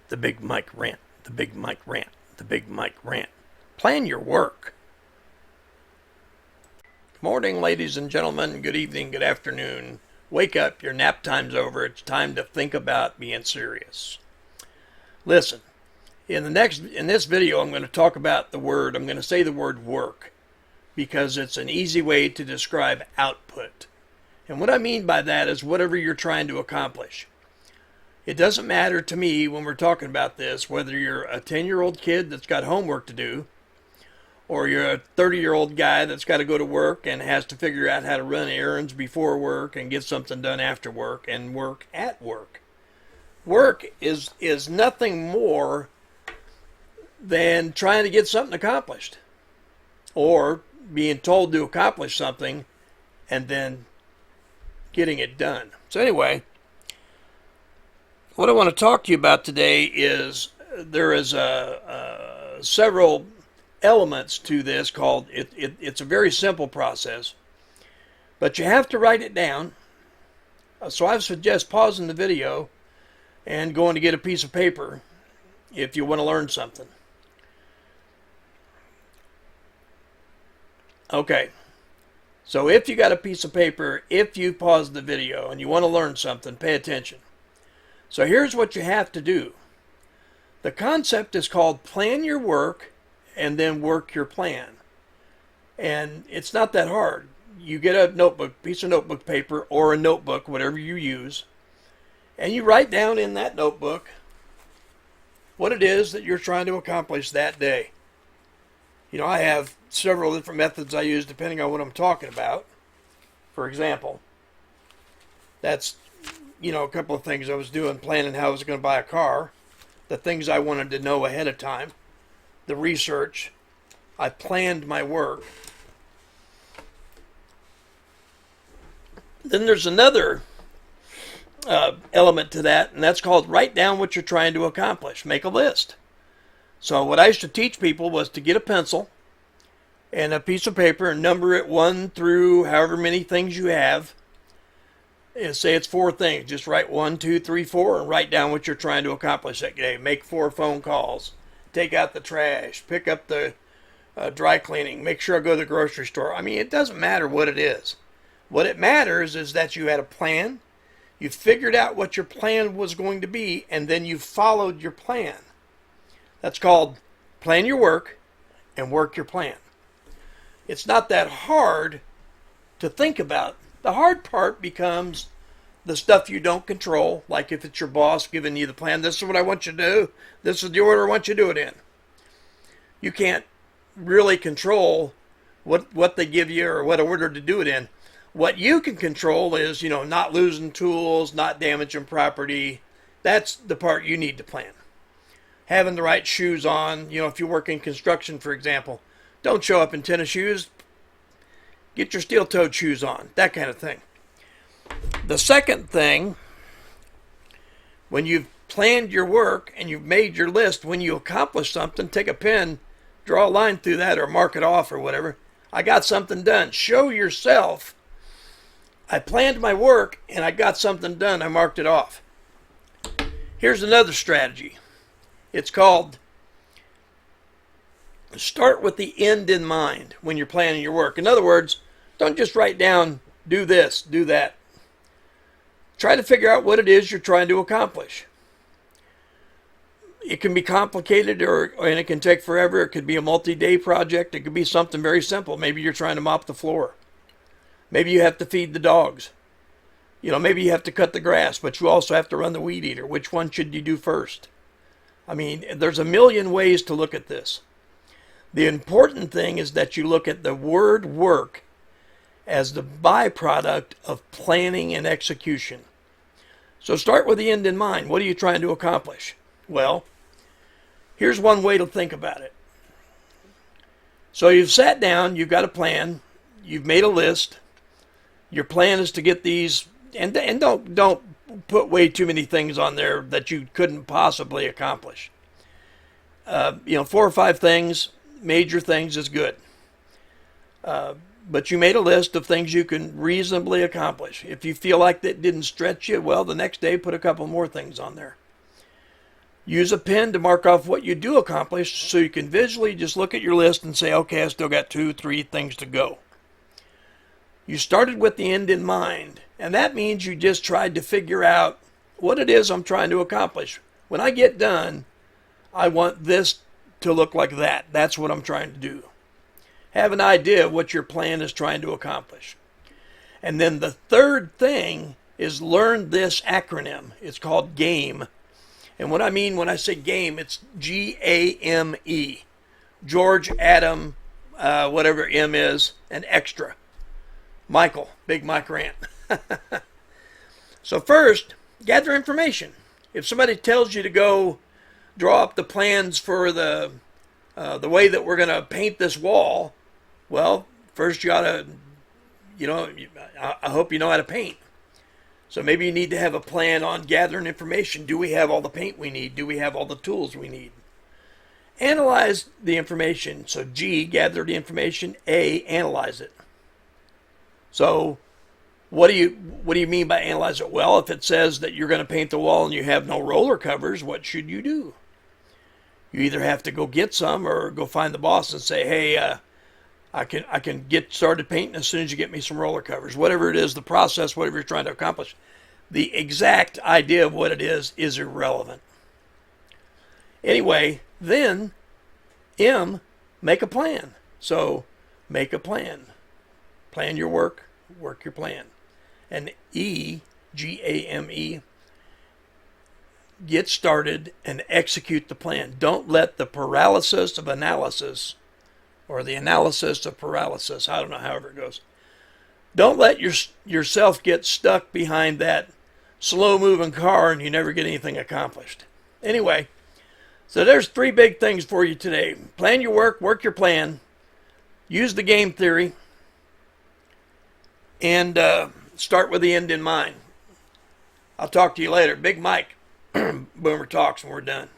The Big Mike Rant, the Big Mike Rant, the Big Mike Rant. Plan your work. Good morning, ladies and gentlemen. Good evening, good afternoon. Wake up, your nap time's over. It's time to think about being serious. Listen, in this video, I'm going to talk about I'm going to say the word work, because it's an easy way to describe output. And what I mean by that is whatever you're trying to accomplish. It doesn't matter to me when we're talking about this, whether you're a 10-year-old kid that's got homework to do, or you're a 30-year-old guy that's got to go to work and has to figure out how to run errands before work and get something done after work and work at work. Work is nothing more than trying to get something accomplished, or being told to accomplish something and then getting it done. So anyway, what I want to talk to you about today is there is several elements to this called, it's a very simple process, but you have to write it down. So I suggest pausing the video and going to get a piece of paper if you want to learn something. Okay, so if you got a piece of paper, if you pause the video and you want to learn something, pay attention. So here's what you have to do. The concept is called plan your work and then work your plan. And it's not that hard. You get a notebook, piece of notebook paper, or a notebook, whatever you use, and you write down in that notebook what it is that you're trying to accomplish that day. You know, I have several different methods I use depending on what I'm talking about. For example, that's, a couple of things I was doing, planning how I was going to buy a car, the things I wanted to know ahead of time, the research. I planned my work. Then there's another element to that, and that's called write down what you're trying to accomplish. Make a list. So what I used to teach people was to get a pencil and a piece of paper and number it 1 through however many things you have. And say it's 4 things. Just write 1, 2, 3, 4 and write down what you're trying to accomplish that day. Make 4 phone calls. Take out the trash. Pick up the dry cleaning. Make sure I go to the grocery store. I mean, it doesn't matter what it is. What it matters is that you had a plan. You figured out what your plan was going to be, and then you followed your plan. That's called plan your work and work your plan. It's not that hard to think about. The hard part becomes the stuff you don't control, like if it's your boss giving you the plan, this is what I want you to do, this is the order I want you to do it in. You can't really control what they give you or what order to do it in. What you can control is, not losing tools, not damaging property. That's the part you need to plan. Having the right shoes on, if you work in construction, for example, don't show up in tennis shoes. Get your steel-toed shoes on, that kind of thing. The second thing, when you've planned your work and you've made your list, when you accomplish something, take a pen, draw a line through that or mark it off or whatever. I got something done. Show yourself, I planned my work and I got something done. I marked it off. Here's another strategy. It's called start with the end in mind when you're planning your work. In other words, don't just write down, do this, do that. Try to figure out what it is you're trying to accomplish. It can be complicated and it can take forever. It could be a multi-day project. It could be something very simple. Maybe you're trying to mop the floor. Maybe you have to feed the dogs. Maybe you have to cut the grass, but you also have to run the weed eater. Which one should you do first? I mean, there's a million ways to look at this. The important thing is that you look at the word work as the byproduct of planning and execution. So start with the end in mind. What are you trying to accomplish? Well, here's one way to think about it. So you've sat down, you've got a plan, you've made a list. Your plan is to get these, and don't put way too many things on there that you couldn't possibly accomplish. 4 or 5 things, major things is good. But you made a list of things you can reasonably accomplish. If you feel like that didn't stretch you, well, the next day put a couple more things on there. Use a pen to mark off what you do accomplish so you can visually just look at your list and say, okay, I still got 2, 3 things to go. You started with the end in mind, and that means you just tried to figure out what it is I'm trying to accomplish. When I get done, I want this to look like that. That's what I'm trying to do. Have an idea of what your plan is trying to accomplish. And then the third thing is learn this acronym. It's called GAME. And what I mean when I say GAME, it's G-A-M-E. George, Adam, whatever M is, and extra. Michael, Big Mike Rant. So first, gather information. If somebody tells you to go draw up the plans for the way that we're going to paint this wall, well, first you ought to, I hope you know how to paint. So maybe you need to have a plan on gathering information. Do we have all the paint we need? Do we have all the tools we need? Analyze the information. So G, gather the information. A, analyze it. So what do you mean by analyze it? Well, if it says that you're going to paint the wall and you have no roller covers, what should you do? You either have to go get some or go find the boss and say, hey, I can get started painting as soon as you get me some roller covers. Whatever it is, the process, whatever you're trying to accomplish. The exact idea of what it is irrelevant. Anyway, then M, make a plan. So make a plan. Plan your work, work your plan. And E, G-A-M-E, get started and execute the plan. Don't let the paralysis of analysis or the analysis of paralysis, I don't know, however it goes. Don't let yourself get stuck behind that slow-moving car and you never get anything accomplished. Anyway, so there's 3 big things for you today. Plan your work, work your plan, use the game theory, and start with the end in mind. I'll talk to you later. Big Mike, Boomer Talks, when we're done.